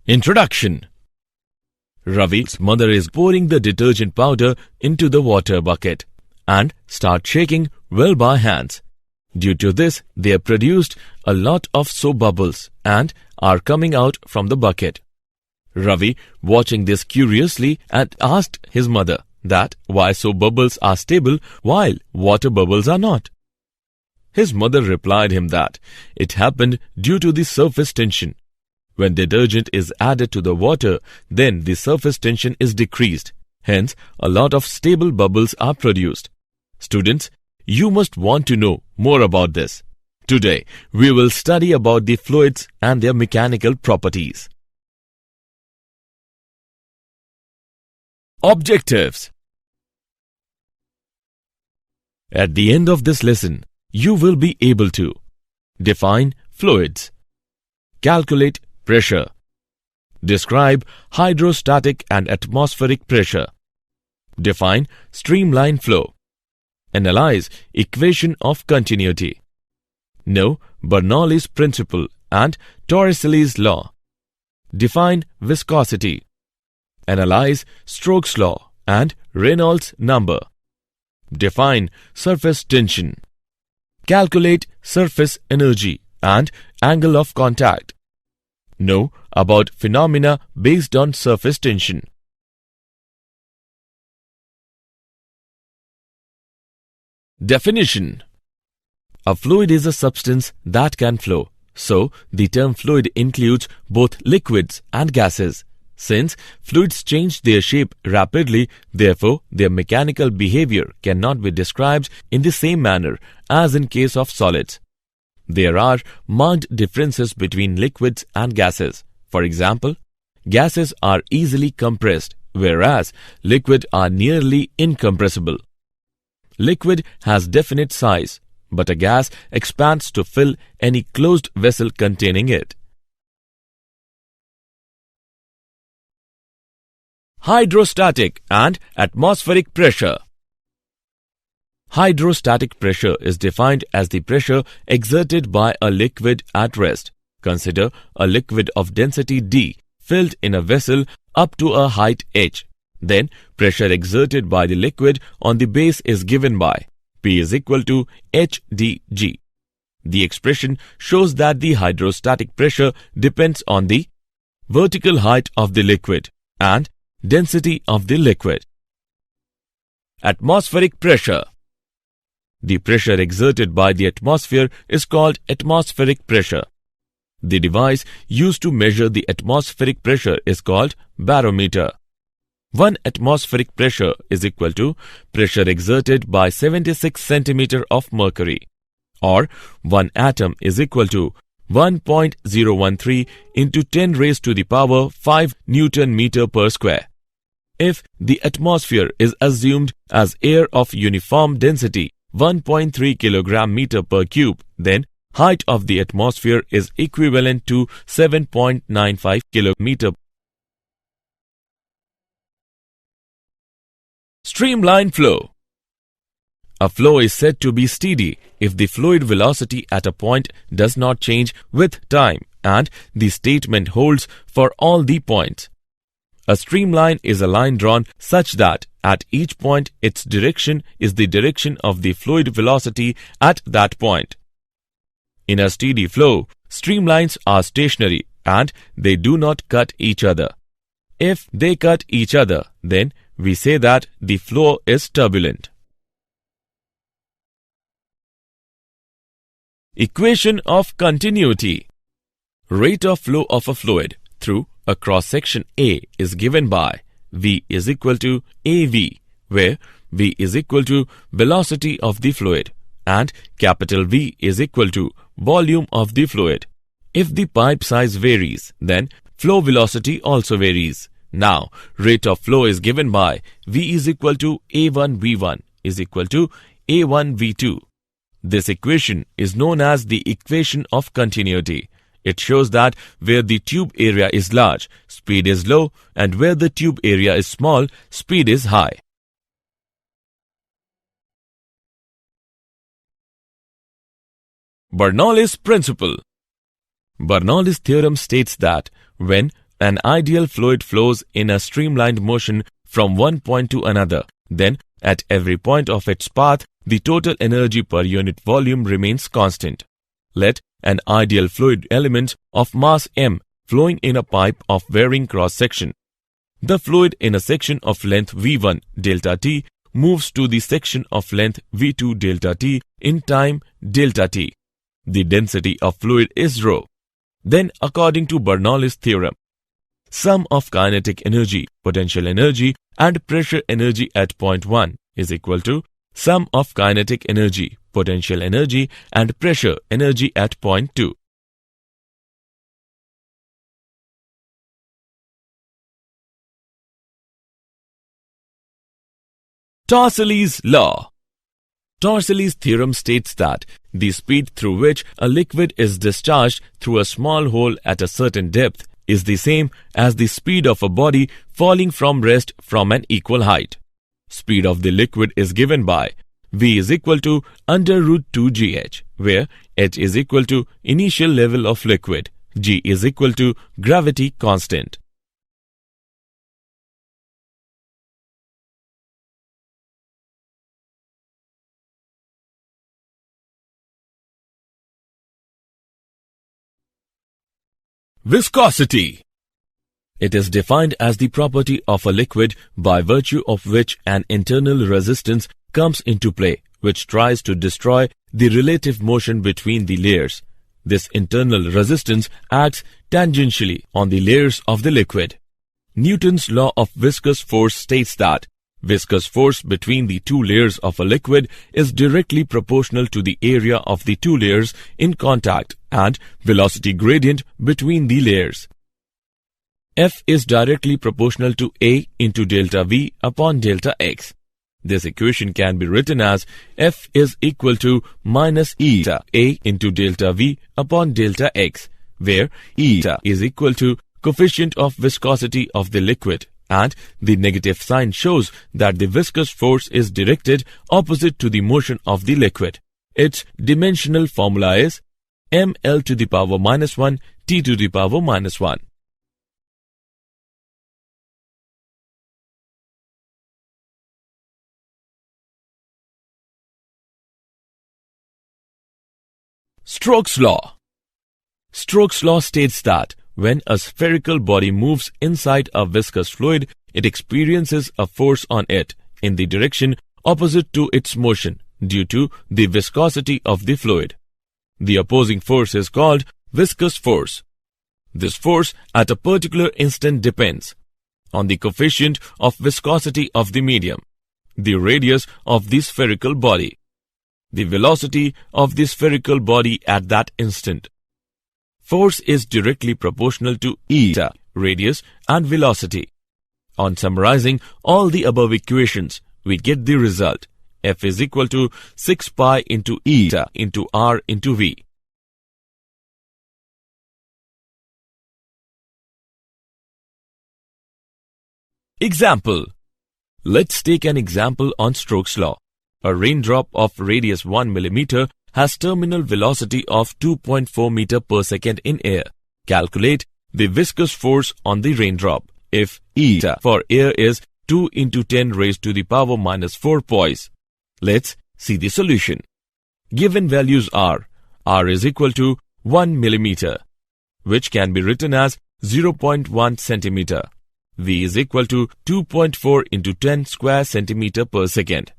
Introduction. Ravi's mother is pouring the detergent powder into the water bucket and start shaking well by hands. Due to this, they have produced a lot of soap bubbles and are coming out from the bucket. Ravi, watching this curiously, and asked his mother that why soap bubbles are stable while water bubbles are not. His mother replied him that it happened due to the surface tension. When detergent is added to the water, then the surface tension is decreased. Hence, a lot of stable bubbles are produced. Students, you must want to know more about this. Today, we will study about the fluids and their mechanical properties. Objectives. At the end of this lesson, you will be able to define fluids, calculate pressure, describe hydrostatic and atmospheric pressure, define streamline flow, analyze equation of continuity, know Bernoulli's principle and Torricelli's law, define viscosity, analyze Stokes' law and Reynolds number, define surface tension, calculate surface energy and angle of contact, know about phenomena based on surface tension. Definition. A fluid is a substance that can flow. So, the term fluid includes both liquids and gases. Since fluids change their shape rapidly, therefore, their mechanical behavior cannot be described in the same manner as in case of solids. There are marked differences between liquids and gases. For example, gases are easily compressed, whereas liquid are nearly incompressible. Liquid has definite size, but a gas expands to fill any closed vessel containing it. Hydrostatic and atmospheric pressure. Hydrostatic pressure is defined as the pressure exerted by a liquid at rest. Consider a liquid of density D filled in a vessel up to a height h. Then, pressure exerted by the liquid on the base is given by P is equal to HdG. The expression shows that the hydrostatic pressure depends on the vertical height of the liquid and density of the liquid. Atmospheric pressure. The pressure exerted by the atmosphere is called atmospheric pressure. The device used to measure the atmospheric pressure is called barometer. 1 atmospheric pressure is equal to pressure exerted by 76 centimeter of mercury, or 1 atom is equal to 1.013 into 10 raised to the power 5 Newton meter per square. If the atmosphere is assumed as air of uniform density 1.3 kilogram meter per cube, then height of the atmosphere is equivalent to 7.95 kilometer. Streamline flow. A flow is said to be steady if the fluid velocity at a point does not change with time, and the statement holds for all the points. A streamline is a line drawn such that at each point its direction is the direction of the fluid velocity at that point. In a steady flow, streamlines are stationary and they do not cut each other. If they cut each other, then we say that the flow is turbulent. Equation of continuity. Rate of flow of a fluid through a cross-section A is given by V is equal to AV, where V is equal to velocity of the fluid and capital V is equal to volume of the fluid. If the pipe size varies, then flow velocity also varies. Now, rate of flow is given by V is equal to A1V1 is equal to A1V2. This equation is known as the equation of continuity. It shows that where the tube area is large, speed is low, and where the tube area is small, speed is high. Bernoulli's principle. Bernoulli's theorem states that when An ideal fluid flows in a streamlined motion from one point to another. Then, at every point of its path, the total energy per unit volume remains constant. Let an ideal fluid element of mass m flowing in a pipe of varying cross-section. The fluid in a section of length v1 delta t moves to the section of length v2 delta t in time delta t. The density of fluid is rho. Then, according to Bernoulli's theorem, sum of kinetic energy, potential energy and pressure energy at point 1 is equal to sum of kinetic energy, potential energy and pressure energy at point 2. Torricelli's law. Torricelli's theorem states that the speed through which a liquid is discharged through a small hole at a certain depth is the same as the speed of a body falling from rest from an equal height. Speed of the liquid is given by V is equal to under root 2 gh, where h is equal to initial level of liquid, g is equal to gravity constant. Viscosity. It is defined as the property of a liquid by virtue of which an internal resistance comes into play, which tries to destroy the relative motion between the layers. This internal resistance acts tangentially on the layers of the liquid. Newton's law of viscous force states that viscous force between the two layers of a liquid is directly proportional to the area of the two layers in contact and velocity gradient between the layers. F is directly proportional to A into delta V upon delta X. This equation can be written as F is equal to minus eta A into delta V upon delta X, where eta is equal to coefficient of viscosity of the liquid, and the negative sign shows that the viscous force is directed opposite to the motion of the liquid. Its dimensional formula is ml to the power minus 1 t to the power minus 1. Stokes' law. Stokes' law states that when a spherical body moves inside a viscous fluid, it experiences a force on it in the direction opposite to its motion due to the viscosity of the fluid. The opposing force is called viscous force. This force at a particular instant depends on the coefficient of viscosity of the medium, the radius of the spherical body, the velocity of the spherical body at that instant. Force is directly proportional to eta, radius and velocity. On summarizing all the above equations, we get the result. F is equal to 6 pi into eta into r into v. Example. Let's take an example on Stokes' law. A raindrop of radius 1 mm has terminal velocity of 2.4 meter per second in air. Calculate the viscous force on the raindrop if eta for air is 2 into 10 raised to the power minus 4 poise. Let's see the solution. Given values are r is equal to 1 millimeter, which can be written as 0.1 centimeter. V is equal to 2.4 into 10 square centimeter per second.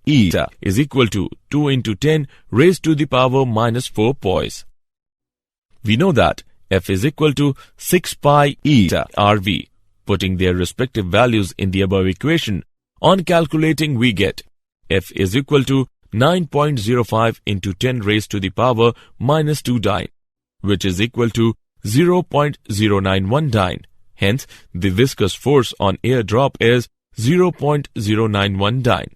Eta is equal to 2 into 10 raised to the power minus 4 poise. We know that F is equal to 6 pi eta RV. Putting their respective values in the above equation, on calculating we get F is equal to 9.05 into 10 raised to the power minus 2 dyne, which is equal to 0.091 dyne. Hence, the viscous force on air drop is 0.091 dyne.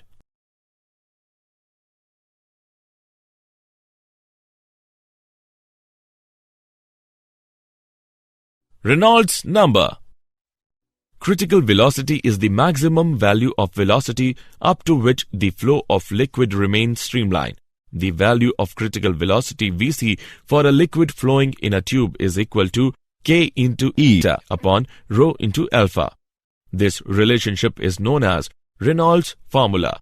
Reynolds number. Critical velocity is the maximum value of velocity up to which the flow of liquid remains streamlined. The value of critical velocity Vc for a liquid flowing in a tube is equal to K into eta upon rho into alpha. This relationship is known as Reynolds formula.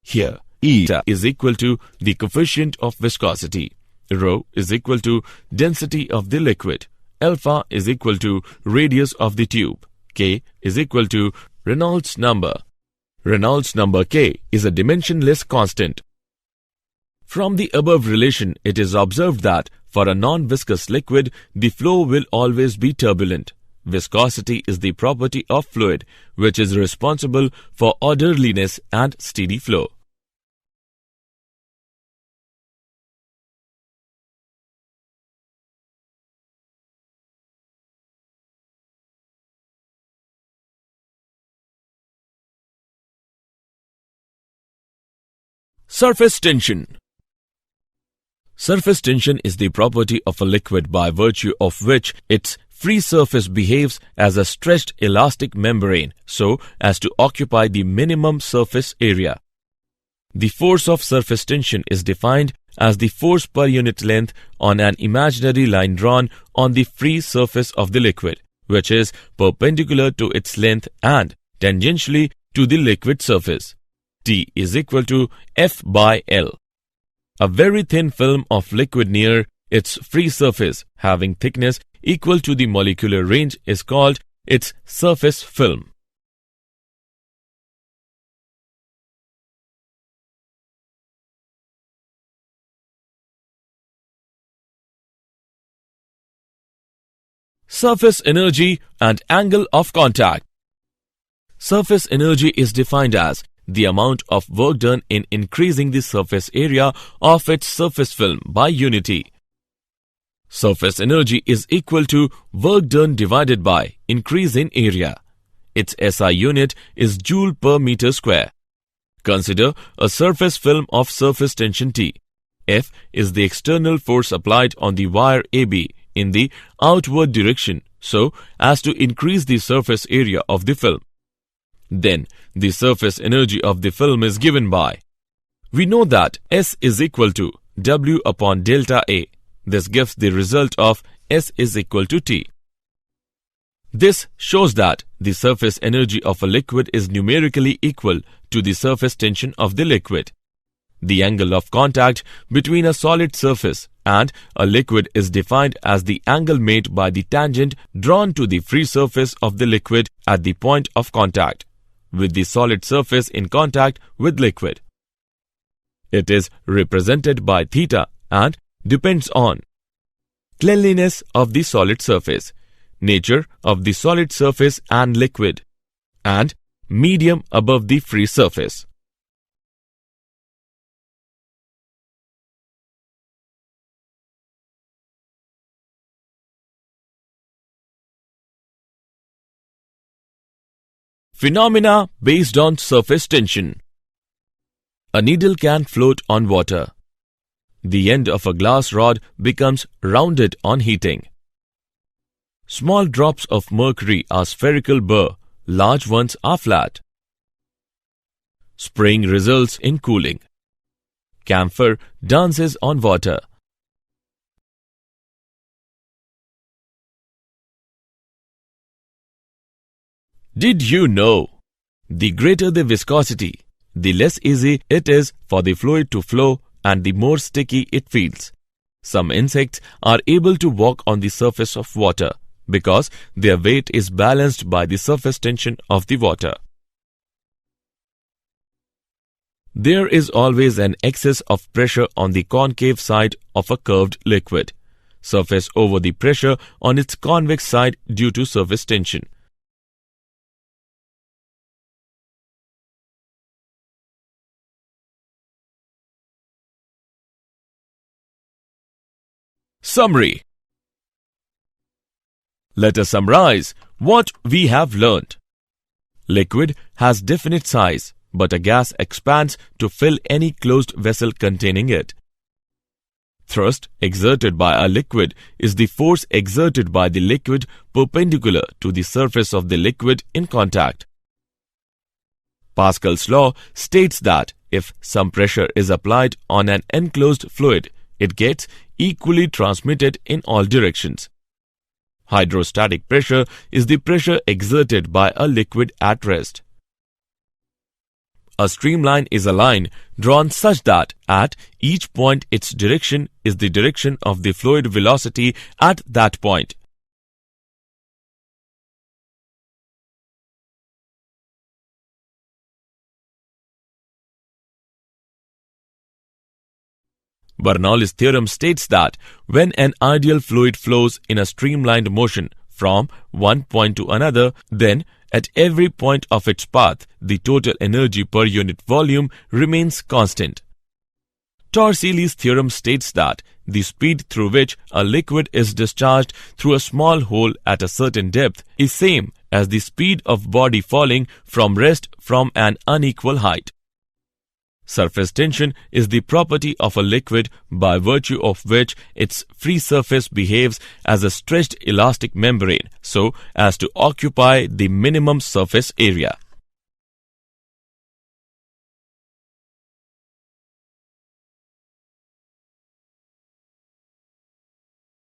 Here, eta is equal to the coefficient of viscosity, rho is equal to density of the liquid, alpha is equal to radius of the tube, K is equal to Reynolds number. Reynolds number K is a dimensionless constant. From the above relation, it is observed that for a non-viscous liquid, the flow will always be turbulent. Viscosity is the property of fluid, which is responsible for orderliness and steady flow. Surface tension. Surface tension is the property of a liquid by virtue of which its free surface behaves as a stretched elastic membrane so as to occupy the minimum surface area. The force of surface tension is defined as the force per unit length on an imaginary line drawn on the free surface of the liquid, which is perpendicular to its length and tangentially to the liquid surface. T is equal to F by L. A very thin film of liquid near its free surface having thickness equal to the molecular range is called its surface film. Surface energy and angle of contact. Surface energy is defined as the amount of work done in increasing the surface area of its surface film by unity. Surface energy is equal to work done divided by increase in area. Its SI unit is joule per meter square. Consider a surface film of surface tension T. F is the external force applied on the wire AB in the outward direction so as to increase the surface area of the film. Then, the surface energy of the film is given by. We know that S is equal to W upon delta A. This gives the result of S is equal to T. This shows that the surface energy of a liquid is numerically equal to the surface tension of the liquid. The angle of contact between a solid surface and a liquid is defined as the angle made by the tangent drawn to the free surface of the liquid at the point of contact with the solid surface in contact with liquid. It is represented by theta and depends on cleanliness of the solid surface, nature of the solid surface and liquid, and medium above the free surface. Phenomena based on surface tension. A needle can float on water. The end of a glass rod becomes rounded on heating. Small drops of mercury are spherical burr, large ones are flat. Spraying results in cooling. Camphor dances on water. Did you know? The greater the viscosity, the less easy it is for the fluid to flow and the more sticky it feels. Some insects are able to walk on the surface of water because their weight is balanced by the surface tension of the water. There is always an excess of pressure on the concave side of a curved liquid, surface over the pressure on its convex side due to surface tension. Summary. Let us summarize what we have learned. Liquid has definite size, but a gas expands to fill any closed vessel containing it. Thrust exerted by a liquid is the force exerted by the liquid perpendicular to the surface of the liquid in contact. Pascal's law states that if some pressure is applied on an enclosed fluid, it gets equally transmitted in all directions. Hydrostatic pressure is the pressure exerted by a liquid at rest. A streamline is a line drawn such that at each point its direction is the direction of the fluid velocity at that point. Bernoulli's theorem states that when an ideal fluid flows in a streamlined motion from one point to another, then at every point of its path, the total energy per unit volume remains constant. Torricelli's theorem states that the speed through which a liquid is discharged through a small hole at a certain depth is same as the speed of body falling from rest from an unequal height. Surface tension is the property of a liquid by virtue of which its free surface behaves as a stretched elastic membrane so as to occupy the minimum surface area.